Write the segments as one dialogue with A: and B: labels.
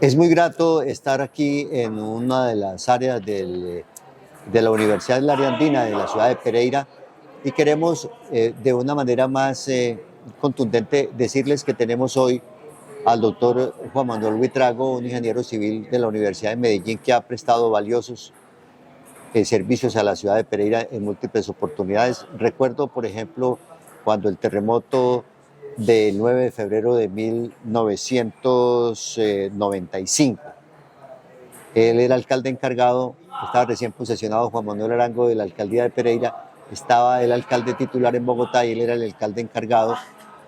A: Es muy grato estar aquí en una de las áreas de la Universidad de la Área Andina de la ciudad de Pereira y queremos de una manera más contundente decirles que tenemos hoy al doctor Juan Manuel Buitrago, un ingeniero civil de la Universidad de Medellín que ha prestado valiosos servicios a la ciudad de Pereira en múltiples oportunidades. Recuerdo, por ejemplo, cuando el terremoto del 9 de febrero de 1995. Él era alcalde encargado, estaba recién posesionado Juan Manuel Arango de la alcaldía de Pereira, estaba el alcalde titular en Bogotá y él era el alcalde encargado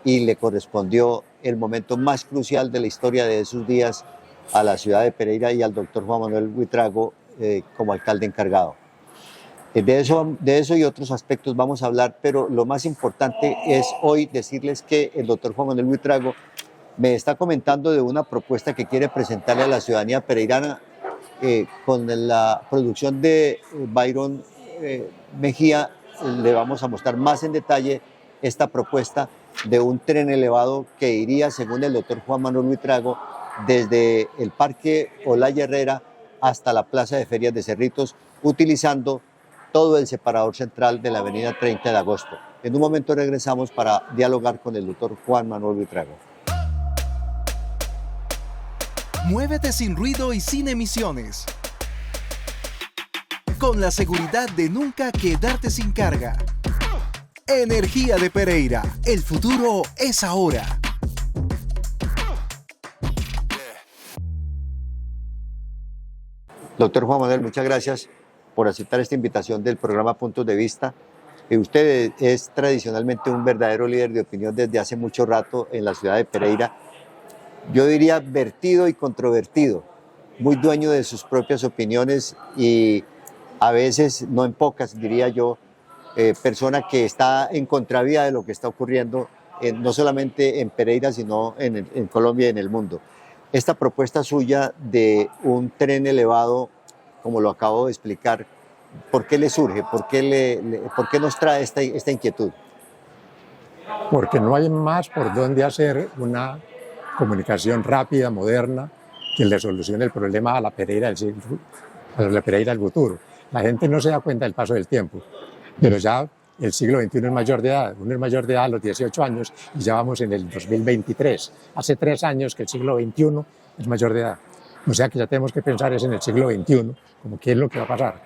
A: y le correspondió el momento más crucial de la historia de esos días a la ciudad de Pereira y al doctor Juan Manuel Buitrago como alcalde encargado. De eso y otros aspectos vamos a hablar, pero lo más importante es hoy decirles que el doctor Juan Manuel Buitrago me está comentando de una propuesta que quiere presentarle a la ciudadanía pereirana con la producción de Byron Mejía. Le vamos a mostrar más en detalle esta propuesta de un tren elevado que iría, según el doctor Juan Manuel Buitrago, desde el Parque Olaya Herrera hasta la Plaza de Ferias de Cerritos, utilizando todo el separador central de la avenida 30 de agosto. En un momento regresamos para dialogar con el doctor Juan Manuel Buitrago.
B: Muévete sin ruido y sin emisiones. Con la seguridad de nunca quedarte sin carga. Energía de Pereira. El futuro es ahora.
A: Doctor Juan Manuel, muchas gracias por aceptar esta invitación del programa Puntos de Vista. Usted es tradicionalmente un verdadero líder de opinión desde hace mucho rato en la ciudad de Pereira. Yo diría vertido y controvertido, muy dueño de sus propias opiniones y a veces, no en pocas, diría yo, persona que está en contravía de lo que está ocurriendo, no solamente en Pereira, sino en Colombia y en el mundo. Esta propuesta suya de un tren elevado, como lo acabo de explicar, ¿por qué le surge? ¿Por qué nos trae esta inquietud?
C: Porque no hay más por dónde hacer una comunicación rápida, moderna, que le solucione el problema a la Pereira del futuro. La gente no se da cuenta del paso del tiempo, pero ya el siglo XXI es mayor de edad. Uno es mayor de edad a los 18 años y ya vamos en el 2023. Hace 3 años que el siglo XXI es mayor de edad. O sea que ya tenemos que pensar en el siglo XXI, como qué es lo que va a pasar.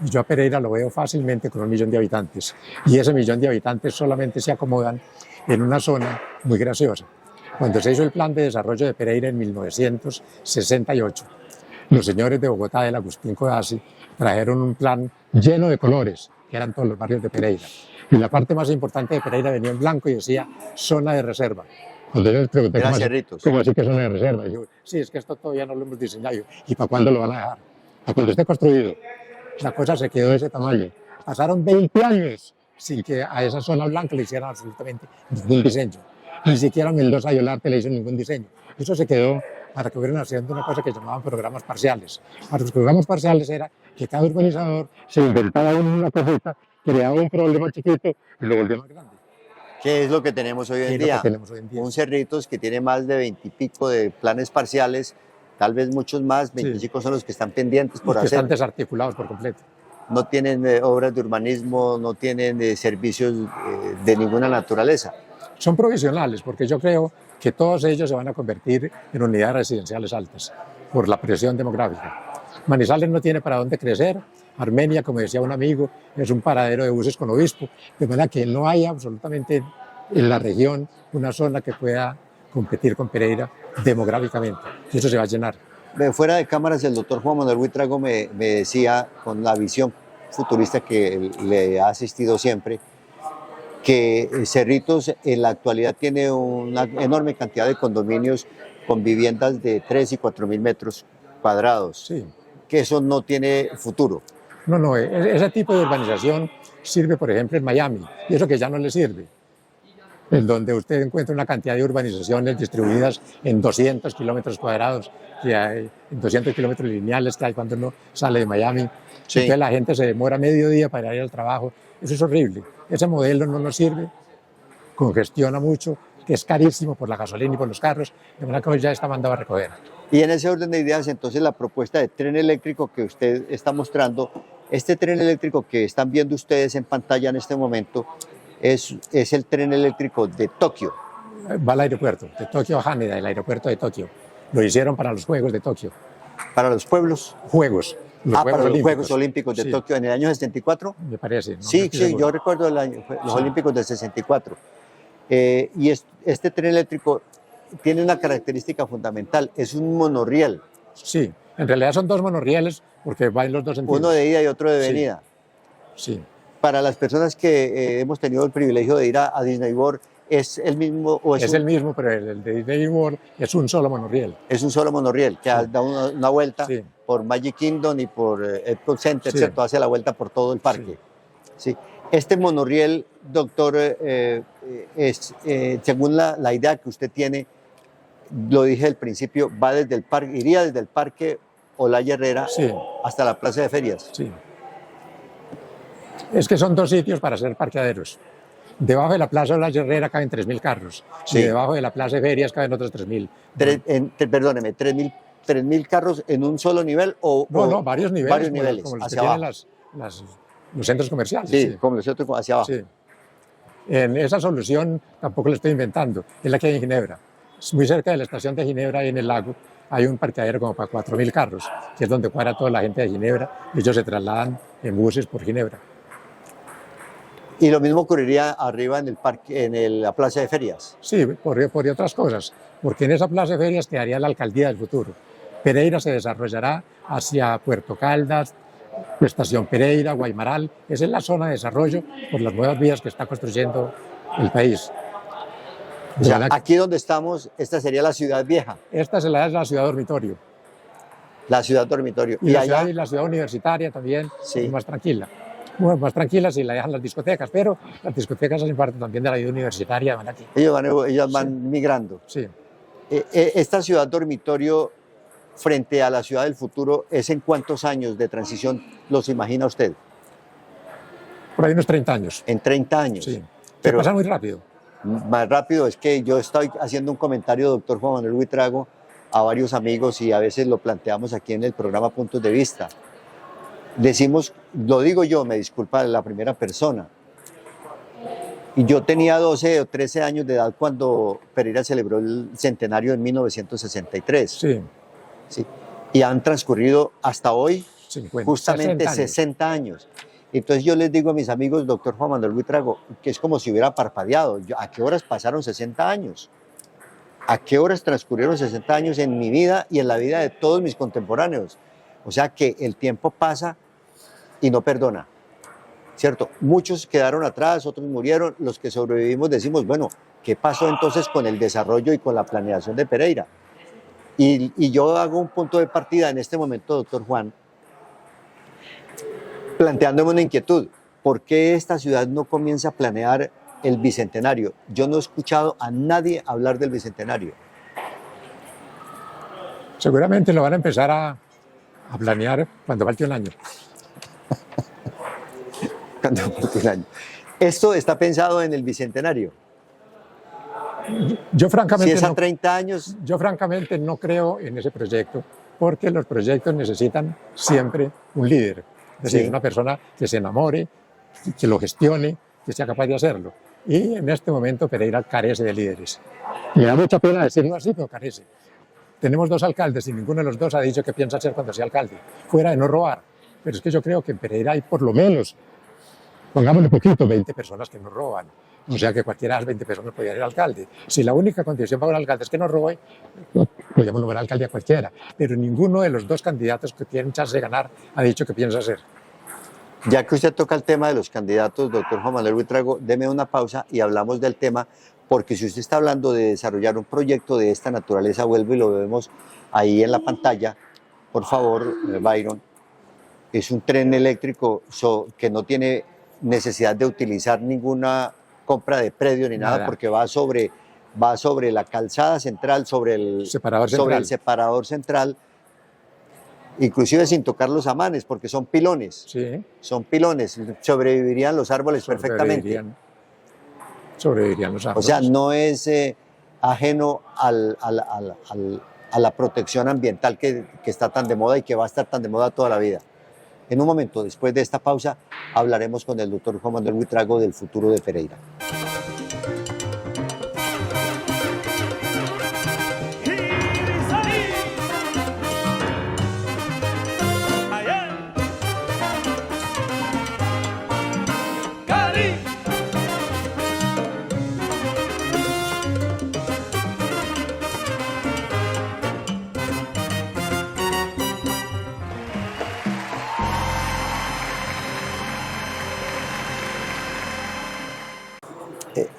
C: Y yo a Pereira lo veo fácilmente con 1 millón de habitantes. Y ese 1 millón de habitantes solamente se acomodan en una zona muy graciosa. Cuando se hizo el plan de desarrollo de Pereira en 1968, los señores de Bogotá, del Agustín Codazzi, trajeron un plan lleno de colores, que eran todos los barrios de Pereira. Y la parte más importante de Pereira venía en blanco y decía zona de reserva. Cuando yo les pregunté, ¿cómo así que zona de reserva? Y yo, sí, es que esto todavía no lo hemos diseñado. ¿Y para cuándo lo van a dejar? Para cuando esté construido. La cosa se quedó de ese tamaño. Pasaron 20 años sin que a esa zona blanca le hicieran absolutamente ningún diseño. Ni siquiera a Mendoza y Olarte le hizo ningún diseño. Eso se quedó para que hubieran haciendo una cosa que llamaban programas parciales. Para los programas parciales era que cada urbanizador se inventaba una cosita, creaba un problema chiquito y lo volvía más grande.
A: ¿Qué es lo que tenemos hoy en día? Un Cerritos que tiene más de 20 y pico de planes parciales, tal vez muchos más, 25 son los que están pendientes por hacer.
C: Están desarticulados por completo.
A: No tienen obras de urbanismo, no tienen servicios de ninguna naturaleza.
C: Son provisionales, porque yo creo que todos ellos se van a convertir en unidades residenciales altas por la presión demográfica. Manizales no tiene para dónde crecer. Armenia, como decía un amigo, es un paradero de buses con obispo, de manera que no hay absolutamente en la región una zona que pueda competir con Pereira demográficamente. Y eso se va a llenar.
A: Fuera de cámaras, el doctor Juan Manuel Buitrago me decía, con la visión futurista que le ha asistido siempre, que Cerritos en la actualidad tiene una enorme cantidad de condominios con viviendas de 3 y 4 mil metros cuadrados,
C: sí,
A: que eso no tiene futuro.
C: No, ese tipo de urbanización sirve, por ejemplo, en Miami, y eso que ya no le sirve, en donde usted encuentra una cantidad de urbanizaciones distribuidas en 200 kilómetros cuadrados, que hay 200 kilómetros lineales que hay cuando uno sale de Miami. Sí. Entonces la gente se demora medio día para ir al trabajo. Eso es horrible. Ese modelo no nos sirve, congestiona mucho, que es carísimo por la gasolina y por los carros, de manera que hoy ya está mandado a recoger.
A: Y en ese orden de ideas, entonces, la propuesta de tren eléctrico que usted está mostrando, este tren eléctrico que están viendo ustedes en pantalla en este momento, es el tren eléctrico de Tokio.
C: Va al aeropuerto de Tokio a Haneda, el aeropuerto de Tokio. Lo hicieron para los Juegos de Tokio.
A: ¿Para los pueblos?
C: Juegos.
A: Para los Juegos Olímpicos de
C: sí.
A: Tokio en el año 64.
C: Me parece. No,
A: sí, sí, yo recuerdo los Olímpicos del 64. Y este tren eléctrico tiene una característica fundamental, es un monorriel.
C: Sí, en realidad son dos monorrieles porque van en los dos sentidos.
A: Uno de ida y otro de venida.
C: Sí.
A: Para las personas que hemos tenido el privilegio de ir a Disney World, ¿es el mismo? O
C: es el mismo, pero el de Disney World es un solo monorriel.
A: Es un solo monorriel que da una vuelta por Magic Kingdom y por Epcot Center, ¿cierto? Hace la vuelta por todo el parque. Sí. Este monorriel, doctor, según la idea que usted tiene, lo dije al principio, va desde el parque, iría desde el parque Olaya Herrera hasta la plaza de ferias.
C: Sí. Es que son dos sitios para ser parqueaderos. Debajo de la plaza Olaya Herrera caben 3.000 carros y debajo de la plaza de ferias caben otros 3.000.
A: Perdóneme, 3.000 carros en un solo nivel o
C: no, varios niveles.
A: Varios niveles,
C: como los
A: hacia
C: que
A: abajo.
C: tienen los centros comerciales.
A: Sí, como los centros hacia abajo.
C: Sí. En esa solución tampoco la estoy inventando, es la que hay en Ginebra. Muy cerca de la estación de Ginebra, y en el lago, hay un parqueadero como para 4.000 carros, que es donde cuadra toda la gente de Ginebra, y ellos se trasladan en buses por Ginebra.
A: ¿Y lo mismo ocurriría arriba en el parque, la plaza de ferias?
C: Sí, por otras cosas, porque en esa plaza de ferias quedaría la alcaldía del futuro. Pereira se desarrollará hacia Puerto Caldas, Estación Pereira, Guaymaral. Esa es la zona de desarrollo por las nuevas vías que está construyendo el país.
A: O sea, aquí donde estamos, esta sería la ciudad vieja.
C: Esta es la ciudad dormitorio.
A: La ciudad dormitorio.
C: Y la ciudad universitaria también es más tranquila. Bueno, más tranquila si la dejan las discotecas, pero las discotecas hacen parte también de la vida universitaria. Van aquí.
A: Ellos van migrando.
C: Sí.
A: Esta ciudad dormitorio frente a la ciudad del futuro, ¿es en cuántos años de transición los imagina usted?
C: Por ahí unos 30 años.
A: En 30 años.
C: Sí. Pero pasa muy rápido.
A: Más rápido es que yo estoy haciendo un comentario, doctor Juan Manuel Buitrago, a varios amigos y a veces lo planteamos aquí en el programa Puntos de Vista. Decimos, lo digo yo, me disculpa la primera persona, y yo tenía 12 o 13 años de edad cuando Pereira celebró el centenario en 1963.
C: Sí.
A: Sí. Y han transcurrido hasta hoy
C: 50,
A: justamente 60 años. Entonces yo les digo a mis amigos, doctor Juan Manuel Buitrago, que es como si hubiera parpadeado. ¿A qué horas pasaron 60 años? ¿A qué horas transcurrieron 60 años en mi vida y en la vida de todos mis contemporáneos? O sea que el tiempo pasa y no perdona, ¿cierto? Muchos quedaron atrás, otros murieron, los que sobrevivimos decimos, bueno, ¿qué pasó entonces con el desarrollo y con la planeación de Pereira? Y yo hago un punto de partida en este momento, doctor Juan, planteándome una inquietud. ¿Por qué esta ciudad no comienza a planear el Bicentenario? Yo no he escuchado a nadie hablar del Bicentenario.
C: Seguramente lo van a empezar a planear cuando falte un año.
A: Cuando falte un año. ¿Esto está pensado en el Bicentenario?
C: Yo francamente,
A: si es a 30 años.
C: Yo francamente no creo en ese proyecto, porque los proyectos necesitan siempre un líder. Es decir, una persona que se enamore, que lo gestione, que sea capaz de hacerlo. Y en este momento Pereira carece de líderes. Me da mucha pena decirlo así, pero carece. Tenemos dos alcaldes y ninguno de los dos ha dicho qué piensa hacer cuando sea alcalde, fuera de no robar. Pero es que yo creo que en Pereira hay por lo menos, pongámosle poquito, 20 personas que no roban. O sea que cualquiera de las 20 personas podría ser alcalde. Si la única condición para un alcalde es que no robe, podríamos nombrar alcalde a cualquiera. Pero ninguno de los dos candidatos que tienen chance de ganar ha dicho qué piensa hacer.
A: Ya que usted toca el tema de los candidatos, doctor Juan Manuel Buitrago, deme una pausa y hablamos del tema, porque si usted está hablando de desarrollar un proyecto de esta naturaleza, vuelvo y lo vemos ahí en la pantalla, por favor, Byron, es un tren eléctrico que no tiene necesidad de utilizar ninguna compra de predio ni nada, porque va sobre la calzada central, sobre el separador central, inclusive sin tocar los amanes, porque son pilones.
C: Sí.
A: Son pilones, sobrevivirían los árboles perfectamente.
C: sobrevivirían los
A: O
C: arroyos.
A: sea, no es ajeno a la protección ambiental que está tan de moda y que va a estar tan de moda toda la vida. En un momento, después de esta pausa, hablaremos con el doctor Juan Manuel Buitrago del futuro de Pereira.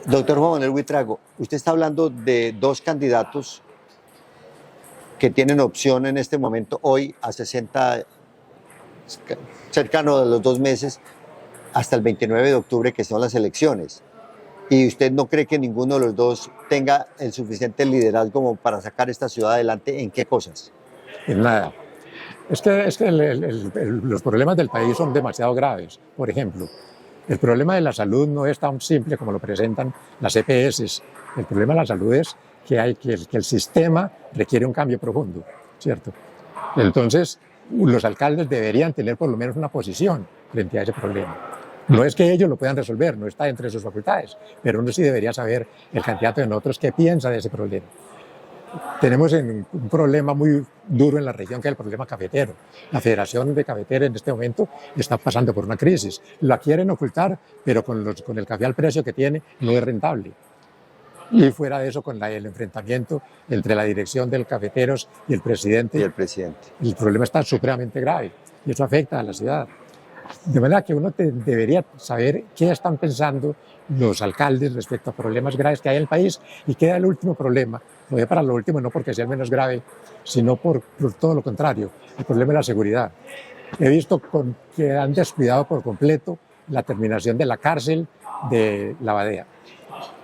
A: Doctor Juan Manuel Buitrago, usted está hablando de dos candidatos que tienen opción en este momento, hoy a 60, cercano a los 2 meses, hasta el 29 de octubre, que son las elecciones. ¿Y usted no cree que ninguno de los dos tenga el suficiente liderazgo como para sacar esta ciudad adelante? ¿En qué cosas?
C: En nada. Es que los problemas del país son demasiado graves. Por ejemplo, el problema de la salud no es tan simple como lo presentan las EPS. El problema de la salud es que el sistema requiere un cambio profundo, ¿cierto? Entonces, los alcaldes deberían tener por lo menos una posición frente a ese problema. No es que ellos lo puedan resolver, no está entre sus facultades, pero uno sí debería saber, el candidato de nosotros, qué piensa de ese problema. Tenemos un problema muy duro en la región, que es el problema cafetero. La Federación de Cafeteros en este momento está pasando por una crisis. La quieren ocultar, pero con el café al precio que tiene no es rentable. Y fuera de eso, con el enfrentamiento entre la dirección del Cafeteros y el presidente. El problema está supremamente grave y eso afecta a la ciudad. De manera que uno debería saber qué están pensando los alcaldes respecto a problemas graves que hay en el país y queda el último problema. Lo voy para lo último, no porque sea el menos grave, sino por todo lo contrario, el problema de la seguridad. He visto que han descuidado por completo la terminación de la cárcel de Lavadea.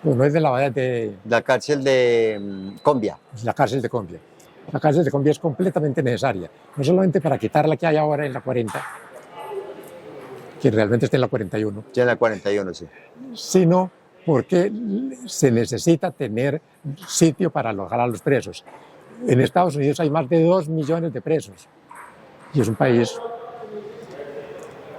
C: Pues no es de Lavadea, de...
A: La cárcel de Combia.
C: La cárcel de Combia. La cárcel de Combia es completamente necesaria, no solamente para quitar la que hay ahora en la 40, que realmente está en la 41.
A: Ya en la 41, sí.
C: Sino porque se necesita tener sitio para alojar a los presos. En Estados Unidos hay más de 2 millones de presos y es un país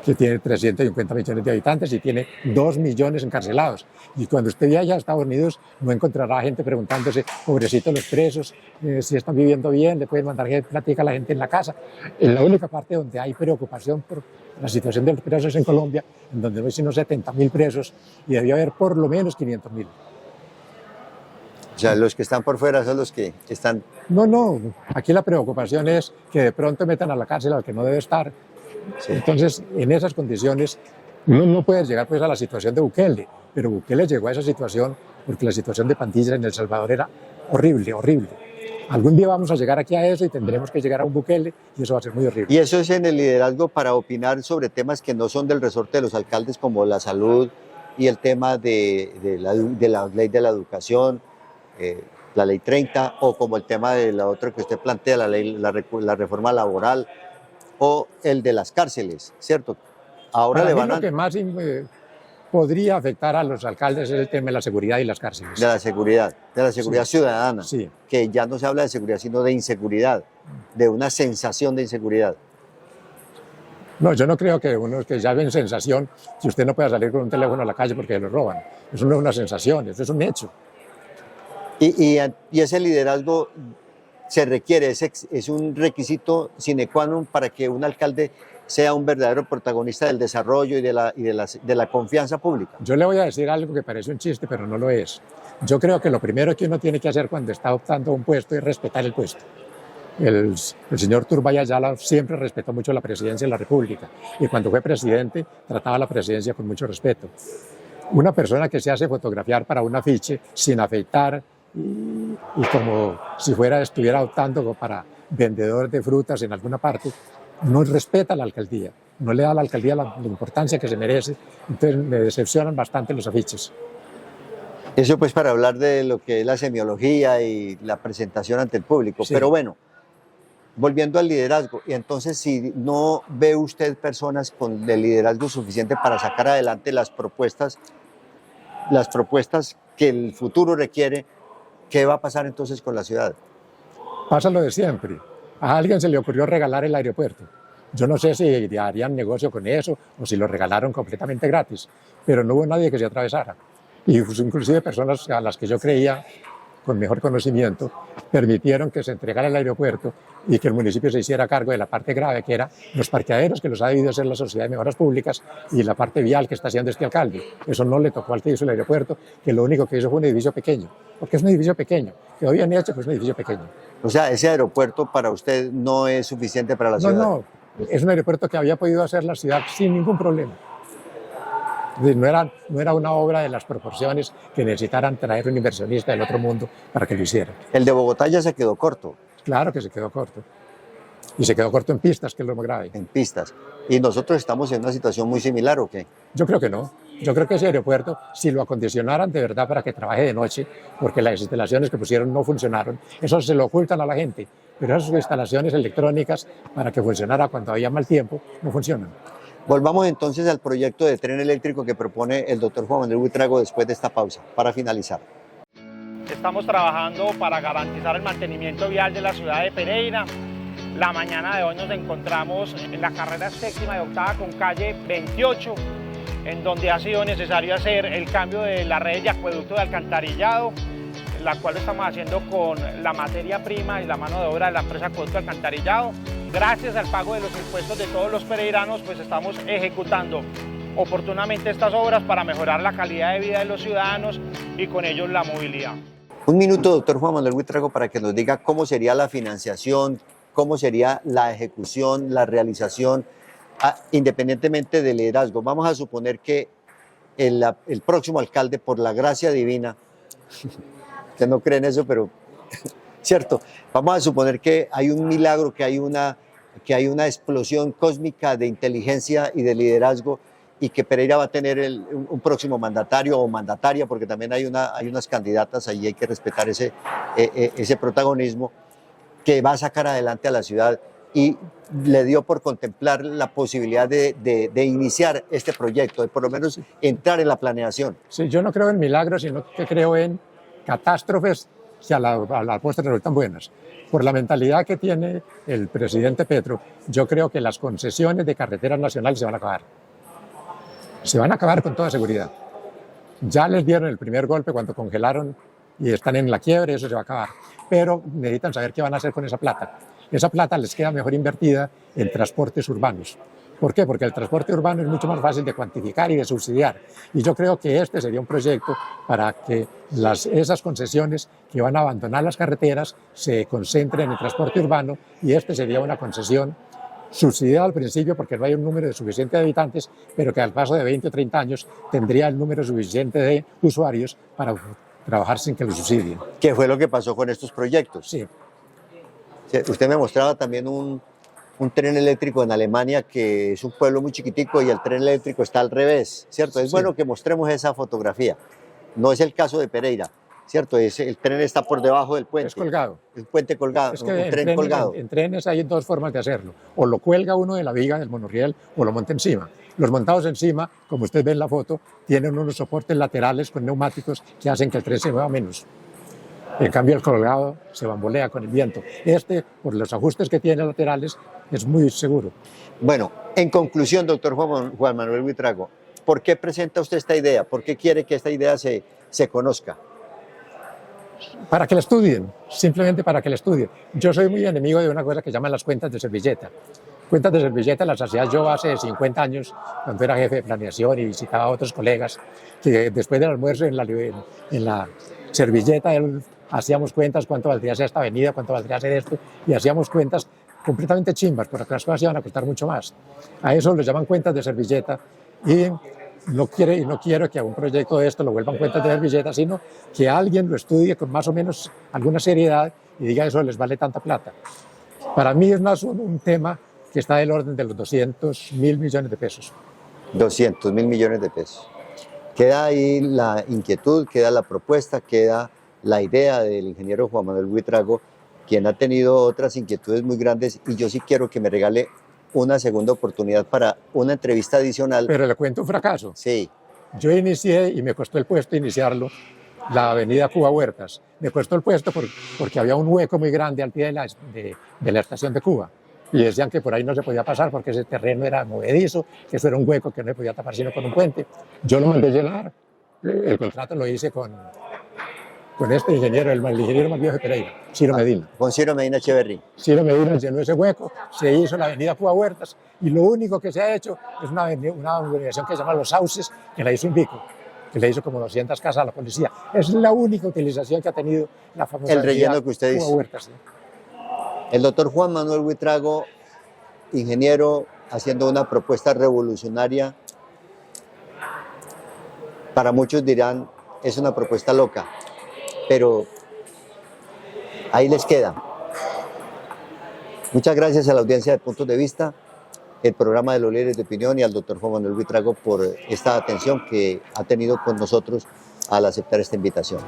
C: que tiene 350 millones de habitantes y tiene 2 millones encarcelados. Y cuando usted viaja a Estados Unidos no encontrará gente preguntándose, pobrecitos los presos, si están viviendo bien, le pueden mandar plática a la gente en la casa. En la única parte donde hay preocupación por la situación de los presos es en Colombia, en donde no hay sino 70.000 presos y debió haber por lo menos 500.000.
A: O sea, los que están por fuera son los que están...
C: No, aquí la preocupación es que de pronto metan a la cárcel al que no debe estar. Sí. Entonces, en esas condiciones, uno no puede llegar pues a la situación de Bukele, pero Bukele llegó a esa situación porque la situación de pandillas en El Salvador era horrible, horrible. Algún día vamos a llegar aquí a eso y tendremos que llegar a un Bukele y eso va a ser muy horrible.
A: Y eso es en el liderazgo para opinar sobre temas que no son del resorte de los alcaldes, como la salud y el tema de la ley de la educación, la ley 30, o como el tema de la otra que usted plantea, la reforma laboral, o el de las cárceles, ¿cierto? Ahora
C: Para mí lo que más podría afectar a los alcaldes es el tema de la seguridad y las cárceles.
A: De la seguridad sí. Ciudadana,
C: sí.
A: Que ya no se habla de seguridad, sino de inseguridad, de una sensación de inseguridad.
C: No, yo no creo que uno que ya ven sensación, si usted no puede salir con un teléfono a la calle porque lo roban. Eso no es una sensación, eso es un hecho.
A: Y ese liderazgo se requiere, es un requisito sine qua non para que un alcalde sea un verdadero protagonista del desarrollo y de la confianza pública.
C: Yo le voy a decir algo que parece un chiste, pero no lo es. Yo creo que lo primero que uno tiene que hacer cuando está optando a un puesto es respetar el puesto. El señor Turbay Ayala siempre respetó mucho la presidencia de la República y cuando fue presidente trataba la presidencia con mucho respeto. Una persona que se hace fotografiar para un afiche sin afeitar y como si estuviera optando para vendedor de frutas en alguna parte, no respeta la alcaldía, no le da a la alcaldía la importancia que se merece, entonces me decepcionan bastante los afiches.
A: Eso pues para hablar de lo que es la semiología y la presentación ante el público, sí. Pero bueno, volviendo al liderazgo, y entonces si no ve usted personas con el liderazgo suficiente para sacar adelante las propuestas las propuestas que el futuro requiere, ¿qué va a pasar entonces con la ciudad?
C: Pasa lo de siempre. A alguien se le ocurrió regalar el aeropuerto. Yo no sé si harían negocio con eso o si lo regalaron completamente gratis, pero no hubo nadie que se atravesara. Y pues, inclusive personas a las que yo creía con mejor conocimiento permitieron que se entregara el aeropuerto y que el municipio se hiciera cargo de la parte grave, que era los parqueaderos, que los ha debido hacer la Sociedad de Mejoras Públicas, y la parte vial que está haciendo este alcalde. Eso no le tocó al que hizo el aeropuerto, que lo único que hizo fue un edificio pequeño, porque es un edificio pequeño, que hoy bien hecho, pues es un edificio pequeño.
A: O sea, ese aeropuerto para usted no es suficiente para la ciudad.
C: No, es un aeropuerto que había podido hacer la ciudad sin ningún problema. No era una obra de las proporciones que necesitaran traer un inversionista del otro mundo para que lo hiciera.
A: El de Bogotá ya se quedó corto.
C: Claro que se quedó corto. Y se quedó corto en pistas, que es lo más grave.
A: En pistas. ¿Y nosotros estamos en una situación muy similar o qué?
C: Yo creo que no. Yo creo que ese aeropuerto, si lo acondicionaran de verdad para que trabaje de noche, porque las instalaciones que pusieron no funcionaron, eso se lo ocultan a la gente, pero esas instalaciones electrónicas para que funcionara cuando había mal tiempo, no funcionan.
A: Volvamos entonces al proyecto de tren eléctrico que propone el doctor Juan Manuel Buitrago después de esta pausa, para finalizar.
D: Estamos trabajando para garantizar el mantenimiento vial de la ciudad de Pereira. La mañana de hoy nos encontramos en la carrera séptima y octava con calle 28, en donde ha sido necesario hacer el cambio de la red de acueducto de alcantarillado, la cual lo estamos haciendo con la materia prima y la mano de obra de la empresa Acueducto de Alcantarillado. Gracias al pago de los impuestos de todos los pereiranos, pues estamos ejecutando oportunamente estas obras para mejorar la calidad de vida de los ciudadanos y con ellos la movilidad.
A: Un minuto, doctor Juan Manuel Buitrago, para que nos diga cómo sería la financiación, cómo sería la ejecución, la realización, independientemente del liderazgo. Vamos a suponer que el próximo alcalde, por la gracia divina, usted no cree en eso, pero cierto, vamos a suponer que hay un milagro, que hay una explosión cósmica de inteligencia y de liderazgo, y que Pereira va a tener un próximo mandatario o mandataria, porque también hay unas candidatas, ahí hay que respetar ese protagonismo, que va a sacar adelante a la ciudad, y le dio por contemplar la posibilidad de iniciar este proyecto, de por lo menos entrar en la planeación.
C: Sí, yo no creo en milagros, sino que creo en catástrofes que a la postre resultan buenas. Por la mentalidad que tiene el presidente Petro, yo creo que las concesiones de carreteras nacionales se van a acabar. Se van a acabar con toda seguridad. Ya les dieron el primer golpe cuando congelaron y están en la quiebra, eso se va a acabar. Pero necesitan saber qué van a hacer con esa plata. Esa plata les queda mejor invertida en transportes urbanos. ¿Por qué? Porque el transporte urbano es mucho más fácil de cuantificar y de subsidiar. Y yo creo que este sería un proyecto para que esas concesiones que van a abandonar las carreteras se concentren en el transporte urbano, y este sería una concesión subsidiada al principio porque no hay un número suficiente de habitantes, pero que al paso de 20 o 30 años tendría el número suficiente de usuarios para trabajar sin que lo subsidien.
A: ¿Qué fue lo que pasó con estos proyectos?
C: Sí.
A: Usted me mostraba también un tren eléctrico en Alemania, que es un pueblo muy chiquitico y el tren eléctrico está al revés, ¿cierto? Es
C: Sí.
A: bueno que mostremos esa fotografía. No es el caso de Pereira, ¿cierto? El tren está por debajo del puente.
C: Es colgado.
A: El puente colgado,
C: Es que
A: un tren colgado.
C: En trenes hay dos formas de hacerlo. O lo cuelga uno de la viga del monorriel o lo monta encima. Los montados encima, como usted ve en la foto, tienen unos soportes laterales con neumáticos que hacen que el tren se mueva menos. En cambio, el colgado se bambolea con el viento. Por los ajustes que tiene laterales, es muy seguro.
A: Bueno, en conclusión, doctor Juan Manuel Buitrago, ¿por qué presenta usted esta idea? ¿Por qué quiere que esta idea se conozca?
C: Para que la estudien, simplemente para que la estudien. Yo soy muy enemigo de una cosa que llaman las cuentas de servilleta. Cuentas de servilleta las hacía yo hace 50 años, cuando era jefe de planeación y visitaba a otros colegas, que después del almuerzo en la servilleta hacíamos cuentas, cuánto valdría hacer esta avenida, cuánto valdría hacer esto, y hacíamos cuentas completamente chimbas, porque las cosas iban a costar mucho más. A eso lo llaman cuentas de servilleta, y no quiero que a un proyecto de esto lo vuelvan cuentas de servilleta, sino que alguien lo estudie con más o menos alguna seriedad y diga eso les vale tanta plata. Para mí es más un tema que está del orden de los 200.000 millones de pesos.
A: 200.000 millones de pesos. Queda ahí la inquietud, queda la propuesta, queda la idea del ingeniero Juan Manuel Buitrago, quien ha tenido otras inquietudes muy grandes, y yo sí quiero que me regale una segunda oportunidad para una entrevista adicional.
C: Pero le cuento un fracaso.
A: Sí.
C: Yo inicié, y me costó el puesto iniciarlo, la avenida Cuba Huertas. Me costó el puesto porque había un hueco muy grande al pie de la estación de Cuba. Y decían que por ahí no se podía pasar porque ese terreno era movedizo, que eso era un hueco que no se podía tapar sino con un puente. Yo lo mandé llenar. El contrato lo hice con este ingeniero, el ingeniero más viejo de Pereira, Ciro Medina.
A: Con Ciro Medina Echeverry.
C: Ciro Medina llenó ese hueco, se hizo la avenida Cuba Huertas y lo único que se ha hecho es una urbanización que se llama Los Sauces, que la hizo Invico, que le hizo como 200 casas a la policía. Es la única utilización que ha tenido la famosa
A: El relleno
C: avenida
A: que usted
C: Cuba
A: dice.
C: Huertas. ¿Sí?
A: El doctor Juan Manuel Buitrago, ingeniero, haciendo una propuesta revolucionaria. Para muchos dirán, es una propuesta loca, pero ahí les queda. Muchas gracias a la audiencia de Puntos de Vista, el programa de los líderes de opinión, y al doctor Juan Manuel Buitrago por esta atención que ha tenido con nosotros al aceptar esta invitación.